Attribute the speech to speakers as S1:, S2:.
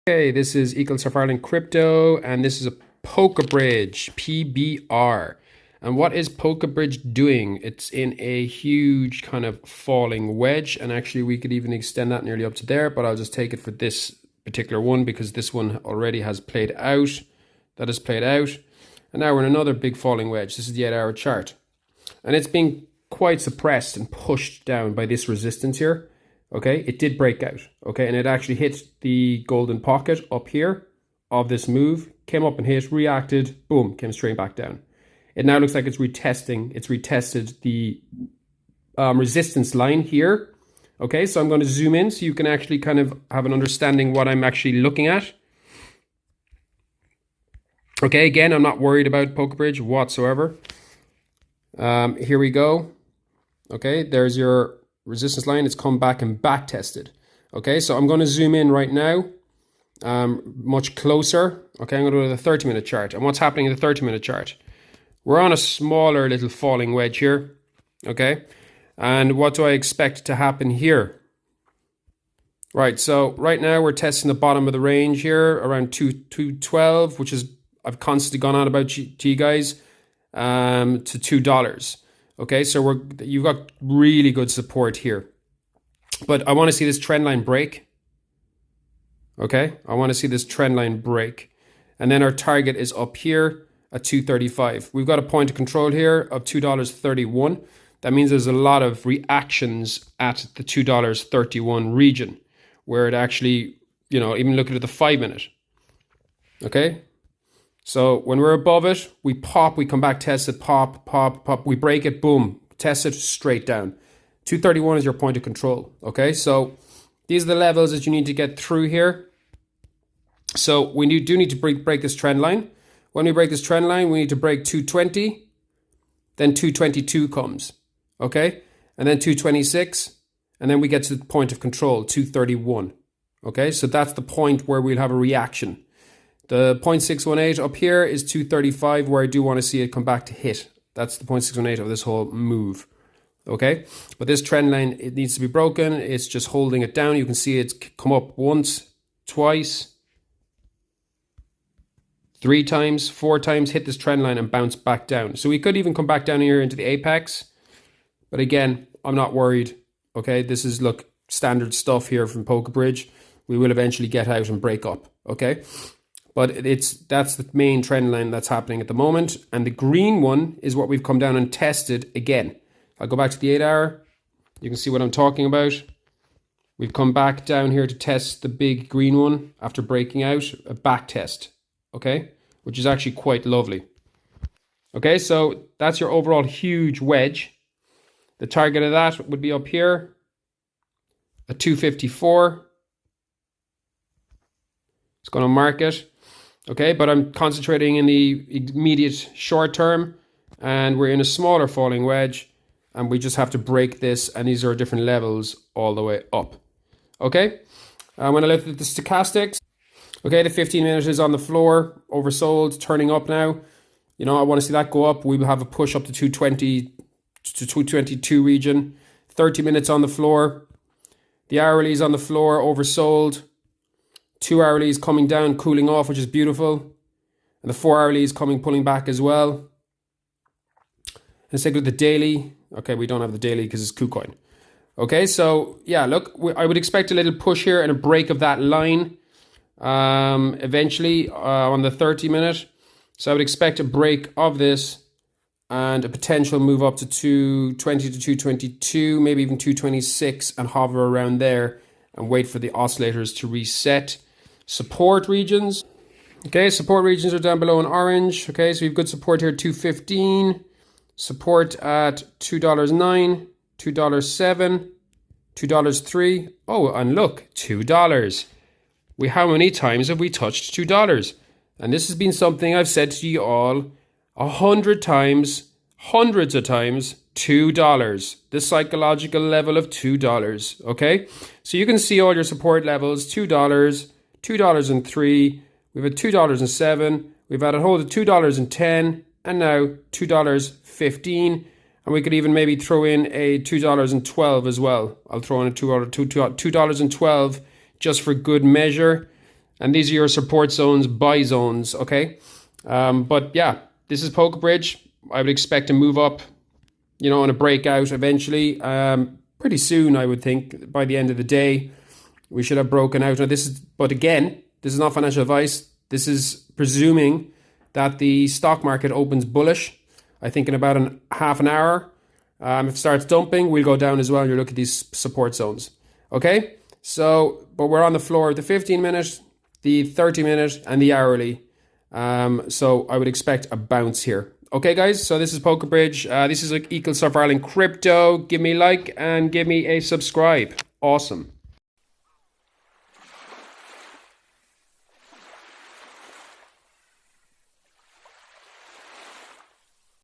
S1: Okay, this is Equals of Ireland Crypto, and this is a POLKABRIDGE, PBR. And what is POLKABRIDGE doing? It's in a huge kind of falling wedge, and actually we could even extend that nearly up to there, but I'll just take it for this particular one because this one already has played out. That has played out. And now we're in another big falling wedge. This is the 8-hour chart. And it's being quite suppressed and pushed down by this resistance here. Okay, it did break out, okay, and it actually hit the golden pocket up here of this move, came up and hit, reacted, boom, came straight back down. It now looks like it's retested the resistance line here. Okay, so I'm going to zoom in so you can actually kind of have an understanding what I'm actually looking at. Okay, again, I'm not worried about POLKABRIDGE whatsoever. Here we go. Okay, there's your resistance line. It's come back and back tested. Okay, so I'm going to zoom in right now, much closer. Okay, I'm going to go to the 30-minute chart. And what's happening in the 30-minute chart? We're on a smaller little falling wedge here. Okay, and what do I expect to happen here? Right, so right now we're testing the bottom of the range here around 212, which is, I've constantly gone on about to you guys, to $2. Okay, so you've got really good support here. But I want to see this trend line break. Okay, I want to see this trend line break. And then our target is up here at 235. We've got a point of control here of $2.31. That means there's a lot of reactions at the $2.31 region where it actually, you know, even looking at the 5-minute. Okay. So when we're above it, we pop, we come back, test it, pop, pop, pop, we break it, boom, test it straight down. 231 is your point of control, okay? So these are the levels that you need to get through here. So we do need to break this trend line. When we break this trend line, we need to break 220, then 222 comes, okay? And then 226, and then we get to the point of control, 231, okay? So that's the point where we'll have a reaction. The 0.618 up here is 235, where I do want to see it come back to hit. That's the 0.618 of this whole move. Okay, but this trend line, it needs to be broken. It's just holding it down. You can see it's come up once, twice, 3 times, 4 times, hit this trend line and bounce back down. So we could even come back down here into the apex. But again, I'm not worried. Okay, this is, look, standard stuff here from POLKABRIDGE. We will eventually get out and break up. Okay. But that's the main trend line that's happening at the moment. And the green one is what we've come down and tested again. I'll go back to the 8-hour. You can see what I'm talking about. We've come back down here to test the big green one after breaking out, a back test, okay? Which is actually quite lovely. Okay, so that's your overall huge wedge. The target of that would be up here at 254. It's going to mark it. Okay, but I'm concentrating in the immediate short term, and we're in a smaller falling wedge, and we just have to break this, and these are different levels all the way up. Okay, when I look at the stochastics, okay, the 15-minute is on the floor, oversold, turning up now. You know, I want to see that go up. We will have a push up to 220 to 222 region. 30 minutes on the floor. The hourly is on the floor, oversold. 2 hourly is coming down, cooling off, which is beautiful. And the 4 hourly is pulling back as well. Let's take a look at the daily. Okay, we don't have the daily because it's KuCoin. Okay, so yeah, look, I would expect a little push here and a break of that line eventually on the 30-minute. So I would expect a break of this and a potential move up to 220 to 222, maybe even 226, and hover around there and wait for the oscillators to reset. Support regions. Okay, support regions are down below in orange. Okay, so we have good support here, 215. Support at $2.09, $2.07, $2.03. Oh, and look, $2. How many times have we touched $2? And this has been something I've said to you all 100 times, hundreds of times. $2, the psychological level of $2. Okay, so you can see all your support levels: $2, $2.03. We've had $2.07. We've had a hold of $2.10, and now $2.15. And we could even maybe throw in a $2.12 as well. I'll throw in a $2.12 just for good measure. And these are your support zones, buy zones, okay? But yeah, this is POLKABRIDGE. I would expect to move up, you know, on a breakout eventually. Pretty soon, I would think, by the end of the day, we should have broken out. Now, but again, this is not financial advice. This is presuming that the stock market opens bullish. I think in about half an hour. If it starts dumping, we'll go down as well. You look at these support zones. Okay? So, but we're on the floor of the 15-minute, the 30-minute, and the hourly. So I would expect a bounce here. Okay, guys? So this is POLKABRIDGE. This is like Equal Surf Ireland Crypto. Give me a like and give me a subscribe. Awesome.